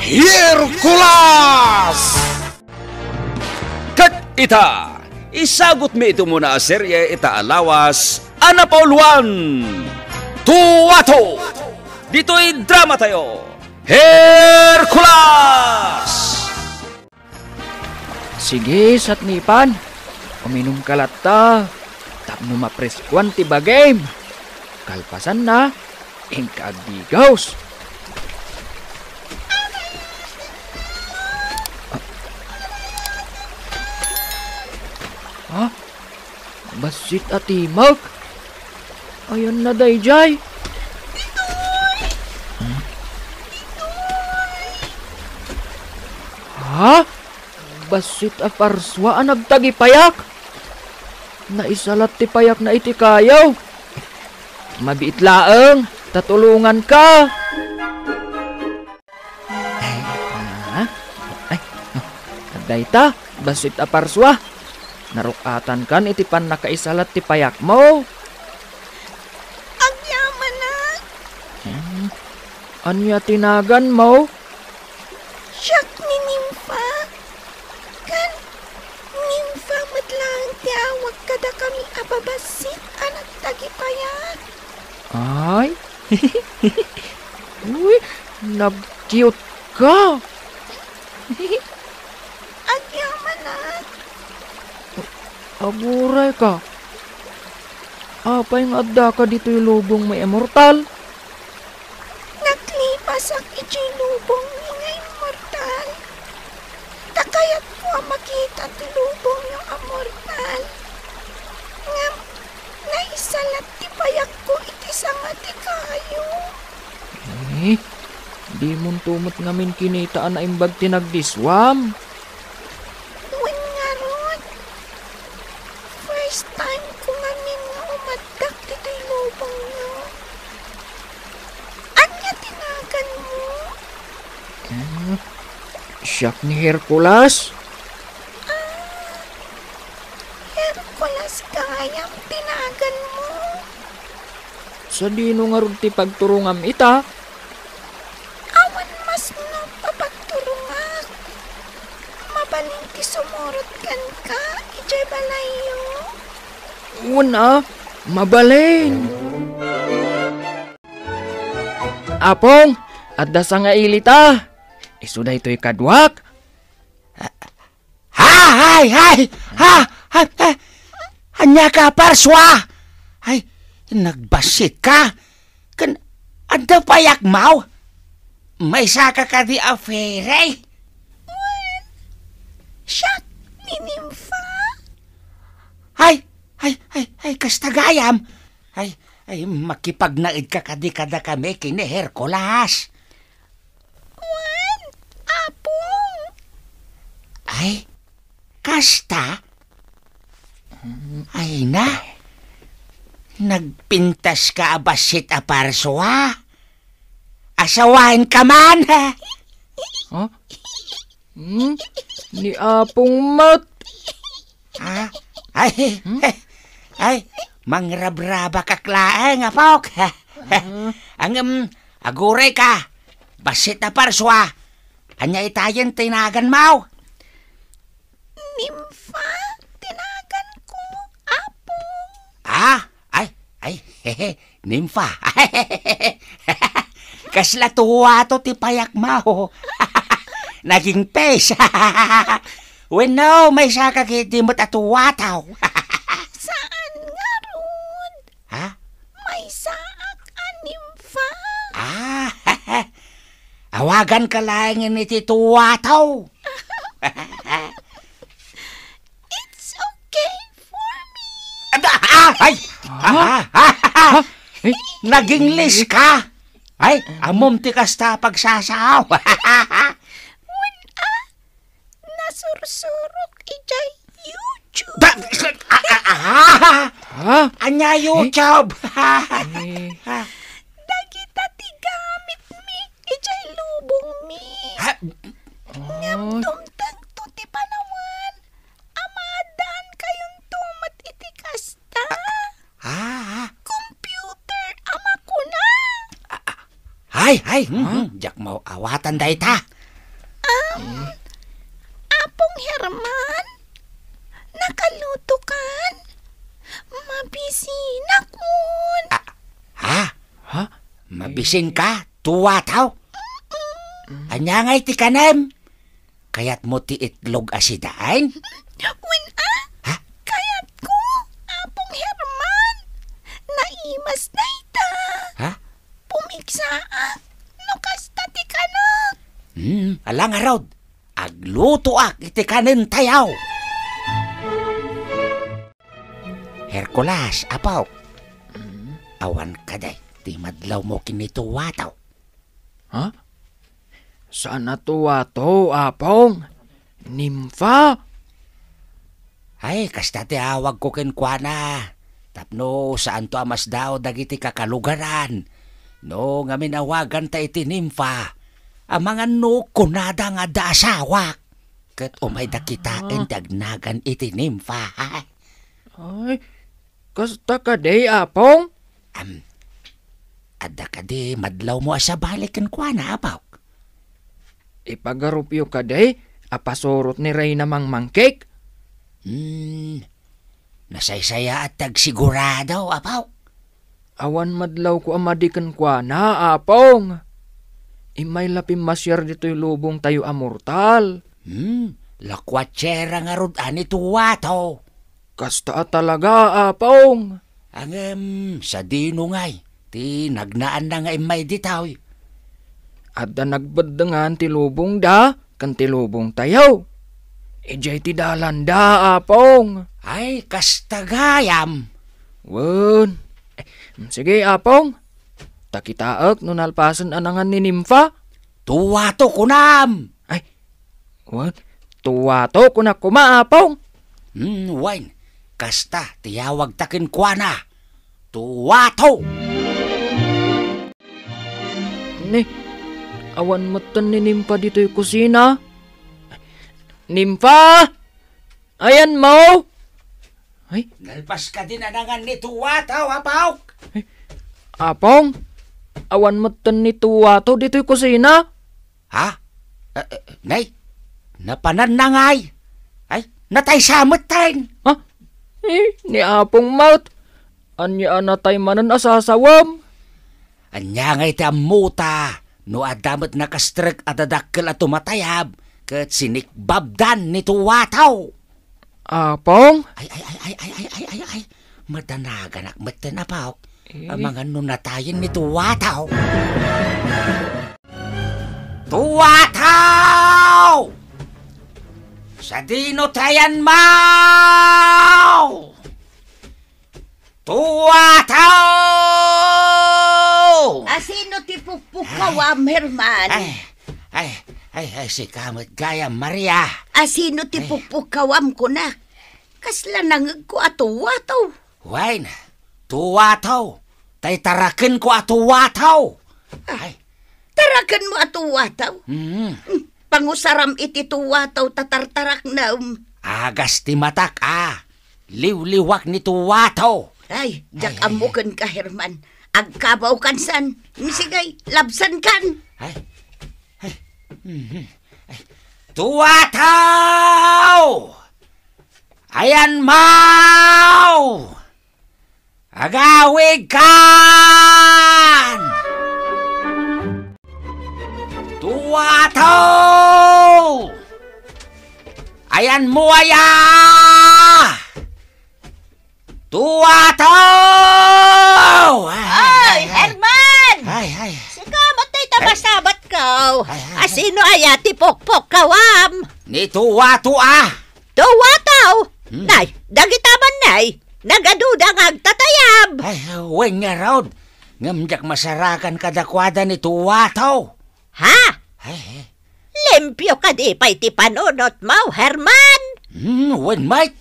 Hercules! Kat ita, isagot mi ito muna serye ita alawas, Anapaul 1, Tuwato! Dito'y drama tayo, Hercules! Sige, Satnipan. Uminom ka lata. Tapno mapreskuan tiba game. Kalpasan na. Ingkabigaws. Ha? Basit at timag. Ayan na, Dayjay. Ha? Basit a parswa ang nagtagipayak. Naisalat ti payak na iti kayaw. Mabiit laeng, tatulungan ka. Dayta, basit a parswa. Narukatan kan iti pan nakaisalat ti payak mo. Agyaman na. Anya tinagan mo? Siyak ni Nympha. Kan, Nympha madlang ti awag kada kami ababasit anak tagipayat. Ay? Uy, nag-cute ka. Agyaman na. Aburay ka. Apay nga adda ka dito yung lubong may immortal. Naklipas ang ito'y lubong ni nga immortal. Takayat ko ang makita ti lubong yung immortal. Nga, naisalat ti payak ko iti sanga ti kayo. Di mong tumot ngamin kinitaan na imbag tinagdiswam. Wen nga ron. First time ko ngamin nga umadak dito'y lubong nyo. Anya tinagan mo? Siyak ni Hercules. Hercules kayang tinagan mo. Sa dino nga ron ti pagturungam ita. Awan mas no papagturungak. Mabalin ti sumurot kan ka, ijay balayo. Una, mabalin. Apong, at dasa nga ilita. Isuda ito'y kadwak. Hay! Anya ka, parswa! Ay, nagbasit ka. Ada payak mau. May saka ka di afere. Siyak ni Nympha. Ay, kastagayam. Ay, makipagnaid ka kadi kada kami kini Hercules. Wan, apong. Ay, kasta? Ay na. Nagpintas ka abasit a parswa. Asawain ka man. Ha? Ni Apong mat. Ha? Ay, mangrabraba kaklaeng apok. Ang aguray ka. Basit na parswa. Anya itayan tinagan mau. Nympha, tinagan ko, apong. Nympha. Kasla tuwa to ti payak mau. Naging pes. Bueno, may saka kiti mo't atuwataw. Saan nga ron? Ha? May saak a Nympha. Awagan ka lang ni ti tuwataw. It's okay for me. Naging lis ka. Ay, amom ti kasta pagsasaw. Nasursurok ijay YouTube. Anya YouTube. Dagita ti gamit mi ijay lubong mi. Ngam tumtang to ti panawan. Amadan kayong tumat iti kasta. Computer ama ko na. Ay, jak mau awatan day ta. Apong Herman, nakaluto kan? Mabisin akon. Ha? Ha? Mabisin ka? Tuwataw? Anyangay ti kanem? Kayat mo ti itlog asidain? Wen Ha? kayat ko, Apong Herman. Naimas na ita. Ha? Pumigsaak, no kasta ti kanak. Alang arod. Agluto ak iti kanin tayaw. Hercules, apaw. Awan ka day. Ti madlaw mo kinituwataw. Ha? Saan na tuwato, Apong? Nimfa? Ay, kasta ti awag ko kenkwana. Tapno, saan to amas daw dagiti kakalugaran. No, nga minawagan ta iti nimfa. Amangan no, kunada nga da asawak. Kat umay da kita dagnagan iti nimfa. Ay, kasta ka day, Apong? Adda ka di, madlaw mo asa balik kenkwana, apaw. Ipagarupyo ka day, apasurot ni Reyna mang mangkik? Nasaysaya at tagsigurado, apaw. Awan madlaw ko amadikan kwa na, Apong. Imay lapim masyar dito'y lubong tayo amortal. Lakwatsera nga rod ani tuwato. Kasta talaga, Apong. Sa dino ngay, ti nagnaan na nga imay ditaw. Adda nagbadangan ti lubong da, kan ti lubong tayaw. Ijay ti dalan da, Apong. Ay, kastagayam. Wen. Sige, Apong. Takitaak no nalpasan anangan ni Nimfa. Tuwato kunam. Ay, wen. Tuwato ko na kuma, Apong. Wine, kasta tiyawag takin kuana. Tuwato. Ni, awan matan ni Nimfa dito'y kusina. Nimfa! Ayan mo! Ay, Nalpas ka din anangan ni tuwato, apaw. Apong, awan matan ni Tuwato dito'y kusina. Ha? Nay, napanan na ngay. Ay, natay samot tayo. Ha? Ni Apong Maut. Anya anatay manan asasawam. Anya ngay ti amuta. No adamat nakastrek at adakkel at tumatayab. Kat sinikbabdan ni tuwataw. Apong? Ay. Madanagan ak matan apaw. Mga nunatayin ni tuwataw. Tuwataw! Sa dinutayan mau! Tuwataw! Asino ti pupukawam, Herman? Ay, si kamot gaya Maria. Asino ti pupukawam ko na? Kasla nangag ko atuwataw. Wine, tuwataw. Tay tarakin ko atuwataw. Ay. Tarakan mo atuwataw. Pangusaram iti tuwataw tatartarak na Agas ti matak liwliwak ni tuwataw. Ay, jak amukan ka, Herman. Agkabaw kan san. Sigay, labsan kan. Tuwataw! Ayan mau! Agawig kan! Tuwataw! Ayan mo aya! Tuwataw! Ay, Herman! Ay. Sika, matay tabasabat ka. Ay. Asino aya ti pokpok kawam? Ni tuwato Tuwataw! Nay, dagitaman nay. Nagaduda nga agtatayab. Ay, weng nga raod. Ngamjak masarakan kadakwada ni tuwataw. Ha? Ay. Limpyo ka di pa'y ti panunot mo, Herman. Wen mate.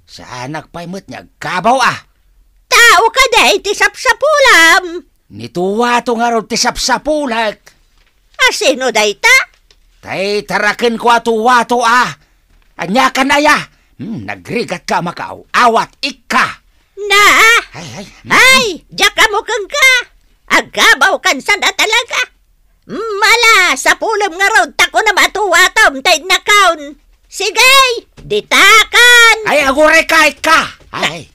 Sa anak pa'y mo't niya kabaw Tao ka di ti sapsapulam. Ni tuwato nga raod ti sapsapulak. Asino day ta? Tay tarakin ko tuwato Anya ka na ya. Nagrigat ka makaw. Awat ikka. Na? Ay. Diyak mo kang ka. Agabaw kan sa na talaga. Mala, sa pulam nga raw, tako na matuwataw, Umtay na kaun. Sige, ditakan. Ay, agure kahit ka. Ay.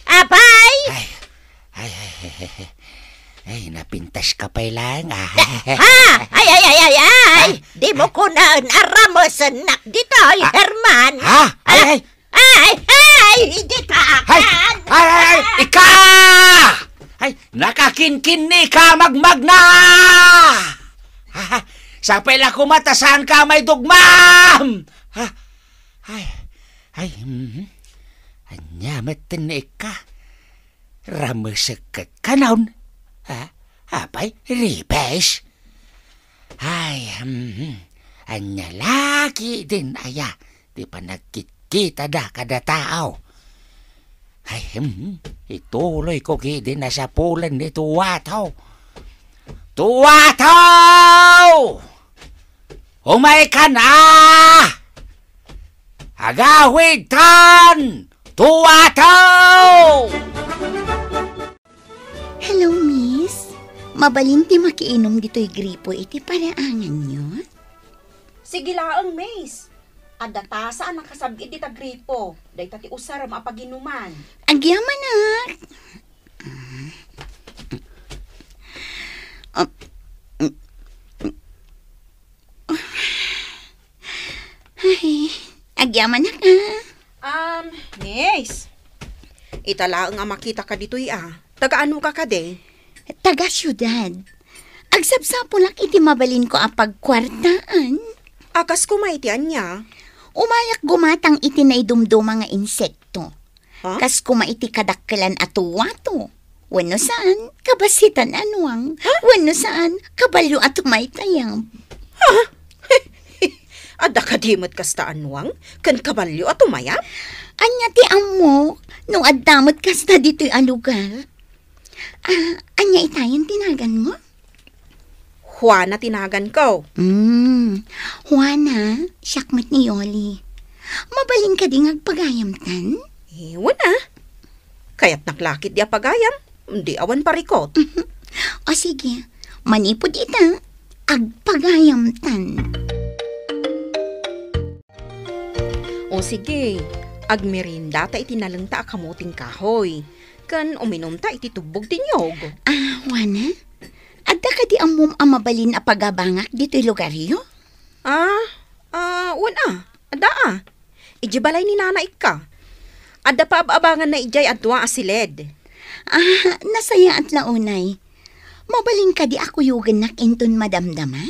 Apay. Ay, napintas ka pa lang. Ha? Ay. Di mo ko na aramasan nak dito, Herman. Ha? Ay, ditakan. Ay, ika! Ay, nakakinkin ni ka magmag na! Sa pela kumatasan ka may dugmam! Anyamat ni ka. Ramusakat ka naon. Apay, ripes. Anya lagi din aya. Di pa nagkikita da kada tao. Ituloy ko din na sa pulan ni Tuwataw. Tuwataw! Umay ka na! Agawid tan! Tuwataw! Hello, miss. Mabalinti makiinom dito'y gripo iti paraangan nyo? Sige laang, Mace. Adatasa ang nakasabit iti tagripo. Day tati usara maapaginuman. Agyaman nak. Ay, agyaman nak Mace. Italaang nga makita ka dito'y Taga-ano ka de? taga syudad. Agsapsapulak iti mabalin ko apag kwartaan. Akas kumaitian niya. Umayak gumatang iti na idumduma nga insekto. Huh? Kas kumaiti kadakkelan atuwato. Wano saan, kabasitan anwang. Wano saan, kabalyo at umaytayam. Ada kadimot kasta anwang, kan kabalyo at umayap? Anya ti amo, nung addamot kasta dito'y alugar. Anya itayan tinagan mo? Juana tinagan ko. Juana, syakmat ni Yoli. Mabaling ka ding agpagayamtan? Wala. Kaya't naklakit di apagayam, di awan parikot. O sige, manipod ita, agpagayamtan. O sige, agmerinda ta itinalang ta akamuting kahoy. Kan uminom ta iti tubog tinyog. Juana, adda ka di amom amabalin a pagabangak dito'y lugaryo? Wala. Ada Ijibalay ni nanay ka. Ada pa abangan na ijay adwa asiled. Nasaya at launay. Mabaling ka di ako yugan nak inton madamdama?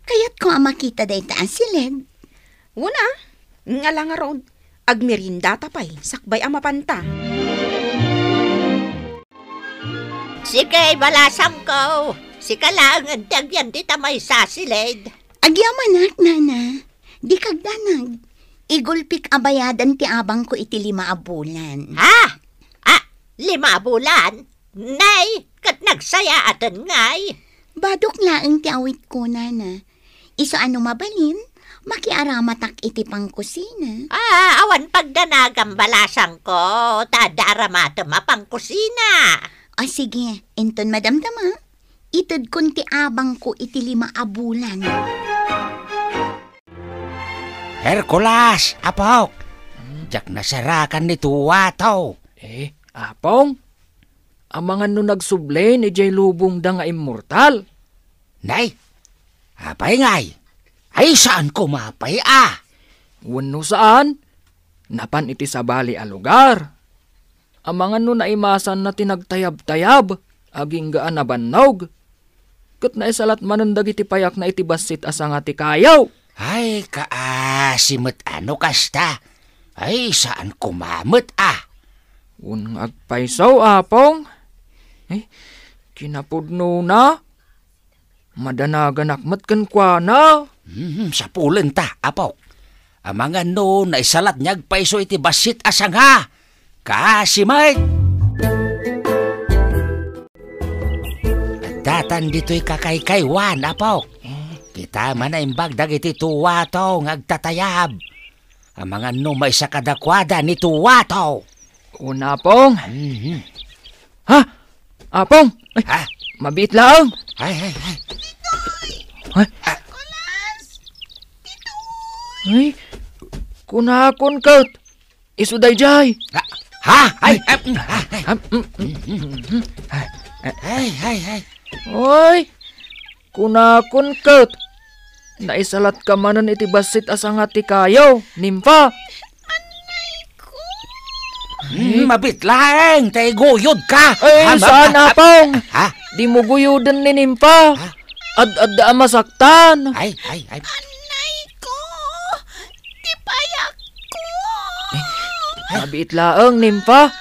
Kaya't ko makita day taan silid. Wala. Nga lang nga roon. Agmerinda tapay. Sakbay ang mapanta. Sige, balasang ko. Sika lang ang tagyan di tamay sasilid. Agyaman nana. Di kagdanag. Igulpik abayadan ti abang ko iti 5 bulan. 5 bulan? Nay, kat nagsaya atan ngay. Badok laeng ti awit ko, nana. Iso ano mabalin? Makiaramatak iti pang kusina. Awan pagdanagam balasang ko. Tadaramatam apang kusina. O sige, enton madamdama. Itod kun ti abang ko iti 5 bulan. Hercules, apok! Jak nasarakan ni Tuwataw. Apong? Amangan no nagsublay ni Jay Lubong da nga immortal. Nay, apay ngay. Ay saan ko mapay Wano saan? Napan iti sa bali a lugar. Amangan no naimasan na tinagtayab-tayab. Aging gaan na bannog. Kat na isalat manundag iti payak na iti basit asa nga ti kayaw. Ay, kaasimot ano kasta. Ay, saan kumamot Unang agpaisaw, apong. Kinapudno na. Madanagan akmat kan kwa na. Sa pulen ta, apok. Amang ano na isalat niyag paiso iti basit asang ha. Kasimay. Datan dito'y kakaykaywan, apok. Kita man na imbagdag iti Tuwataw ngagtatayab. Ang mga numay sa kadakwada ni Tuwataw. Una, apong. Ha? Apong? Ha? Mabit lang. Ay. Nicolas! Tito! Ay, kunakon kat. Isuday jay. Ha? Ay, Oy, kunakon kat. Naisalat ka manan iti basit asanga ti kayo, nimfa. Mabit lang, tay guyod ka. Ay, saan apong? Ha? Di mo guyudan ni nimfa. Ad-ad masaktan. Ay. Anay ko! Tipayak ko! Mabit laeng, nimfa.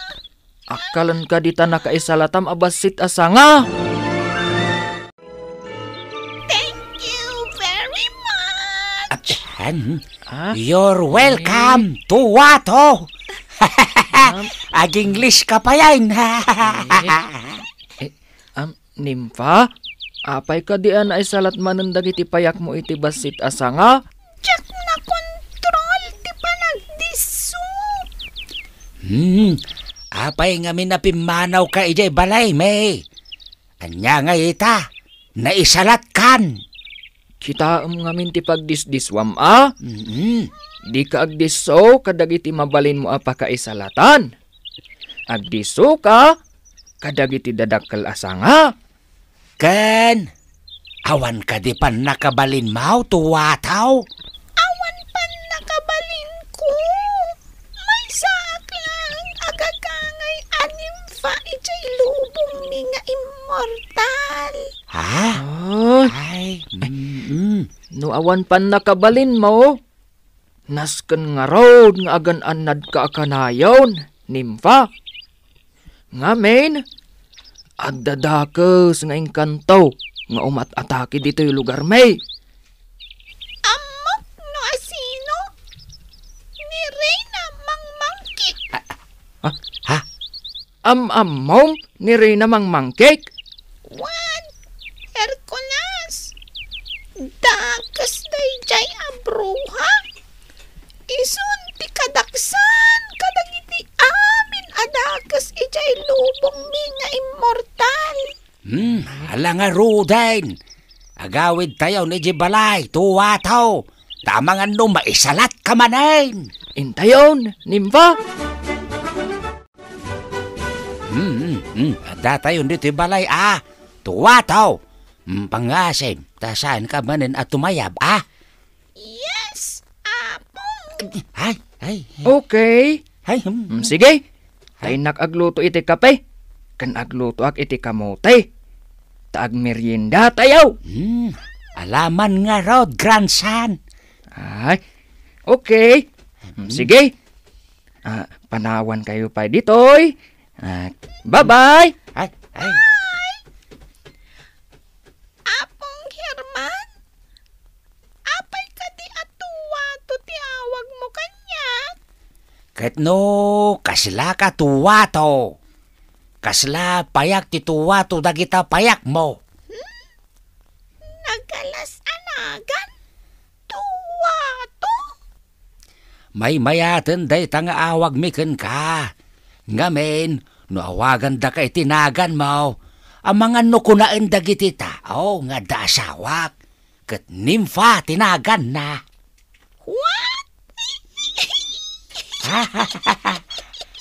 Akalan ka dita nakaisalatam abasit asanga. Thank you very much! You're welcome to Wato. Ag-English ka pa yan. Nimfa, apay ka diyan ay salat manan dagiti payak mo iti basit asanga? Tsak na kontrol! Di pa nagdiso! Apay nga minapimanaw ka ijay balay, may. Anya nga ita, naisalat kan. Kita ngamin ti pagdisdiswam a? Di ka agdiso kadagiti mabalin mo apa kaisalatan. Agdiso ka kadagiti dadakkel asanga. Ken, awan ka di pan nakabalin mau tuwataw. Awan pan nakabalin ko! May saak lang agagangay anim fa ijay lubong mi nga immortal. Ha? Ay, Ay, no awan pan nakabalin mo. Nasken nga road nga agan anad ka akanayon, nimfa. Ngamen, agdadakes nga engkanto nga umat-atake dito yung lugar may. Amok no asino? Ni Reyna mangmangkik. Mom, ni Reyna mang mangkek. Wan, Hercules. Dakas day jay abruha. Isun ti kadaksan kadagiti amin adakas ijay lubong mi nga immortal. Hala nga rudain. Agawid tayo ni Jibalay, tuwataw. Tamangan no maisalat ka manain. Intayon, nimfa. Datayon dito balay, tuwataw. Pangasim, tasaan ka manin at tumayab, Yes, apong. Ay. Okay. Ay, Sige. Ay nakagluto iti kape. Kan agluto ak iti kamote. Taag merienda tayaw. alaman nga rod, grandson. Ay, okay. Sige. Panawan kayo pa ditoy. Bye-bye. Ay. Apong Herman. Apay ka di atuwa to ti awag mo kanya. Ket no, kasla ka tuwato. Kasla payak ti tuwato dagita payak mo. Nagalas anagan. Tuwa to. May mayaten day tanga awag miken ka. Ngamen, no awagan da kay tinagan mo. Ang mga nukunaen dagiti tao nga dasawak. Ket nimfa tinagan na. What?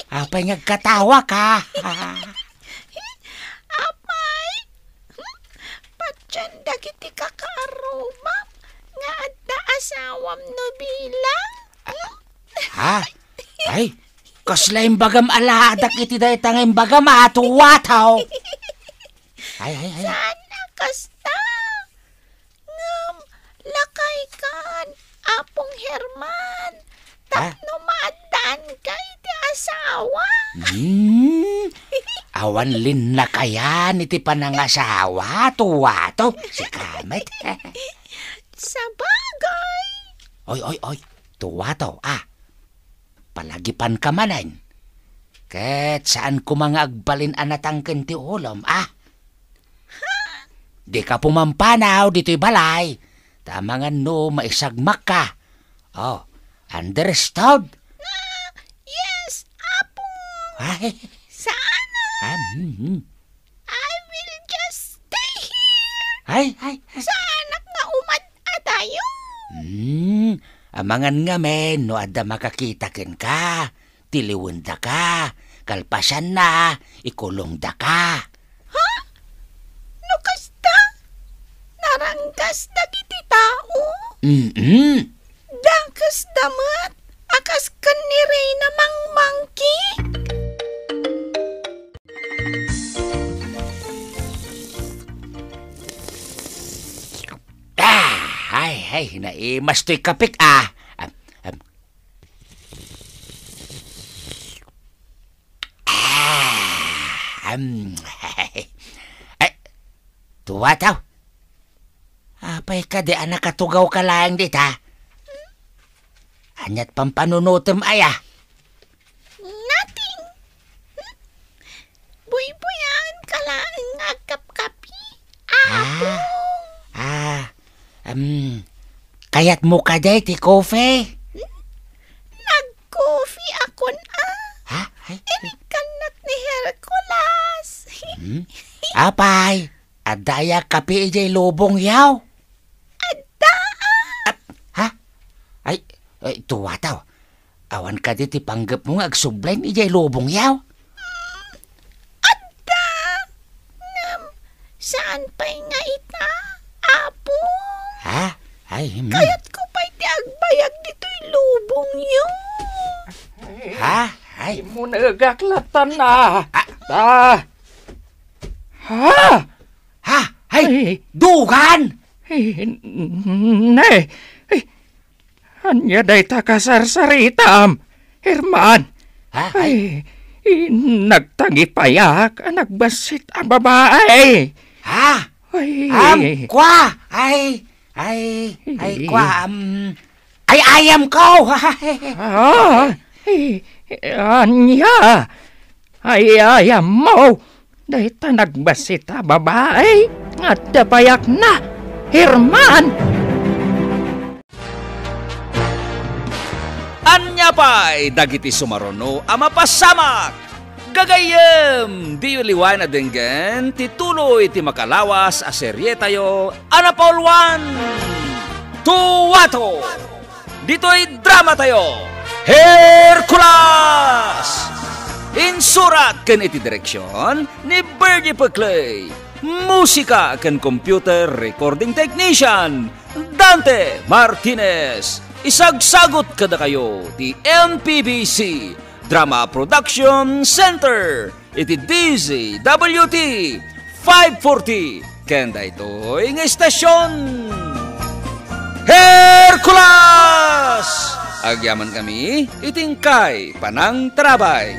Apay ngagkatawa ka. Apay? Patyan dagiti kakaaroma nga adda asawam no bilang. Ay, kasla imbagam aladak iti day tanga imbagam atuwataw. Ay. Sana kasta. Ngam, lakay kan, Apong Herman. Tapno maadaan ka iti asawa. Awan lin na kaya iti panangasawa, tuwato. Si Kamet. Sa bagay. Oy, tuwato, palagipan ka manan. Ket saan ko mga agbalin anatangken ti ulam, Di ka pumampanaw dito'y balay. Tamangan no maisagmak ka. Oh, understood? Yes, Apong. Ay. Sana. I will just stay here. Ay. Sana nga umad tayo. Amangan ngamen no adda makakita ken ka. Tiliwen da ka. Kalpasan na, ikulong da ka. No kasta? Naranggas dagiti tao? Dakas damat? Akas kan ni Reyna mangmangki? Ay, naimas to'y kapik Ay, tuwa taw. Apay ka di anak katugaw ka lang dit ha. Anyat pampanunutom aya. Nothing. Buy-buyan ka lang agkap-kapi. Kayat mo ka day ti coffee. Nag-coffee akon Ha? Inikanak ni Hercules. Apay, adaya kapi ijay lubong yaw. Ha? Ay, tuwa taw. Awan ka di ti panggap mo agsublain ijay lubong yaw. Saan pa'y nga ita, apo? Ha? Ay, Kayat ko pa'y ti agbayag dito'y lubong yun. Ha? Ay, Mo nagaklatan na. Ha? ha? Ay, dugan! Nay. Anya day takasarsaritam. Herman. Ha? Ay, nagtangi payak. Nagbasit ang babae. Ha? Ay, Kwa! Ay, kwa, ay, ayam ko! Anya. Ay, ayam mo. Day ta nagbasit ang babae. At payak na. Herman. Anya pa'y dagiti sumaruno ama pasamak. Gagayem, di uliwan na denggen, tituloy ti makalawas a serye tayo, Anapol 1, Tuwato. Dito'y drama tayo, Hercules. Insurat ken iti direksyon ni Bergie Paclay. Musika ken computer recording technician, Dante Martinez. Isagsagot kada kayo ti MPBC Drama Production Center iti DZWT 540 kenda ito'y ng estasyon Hercules. Agyaman kami itingkay panang trabay.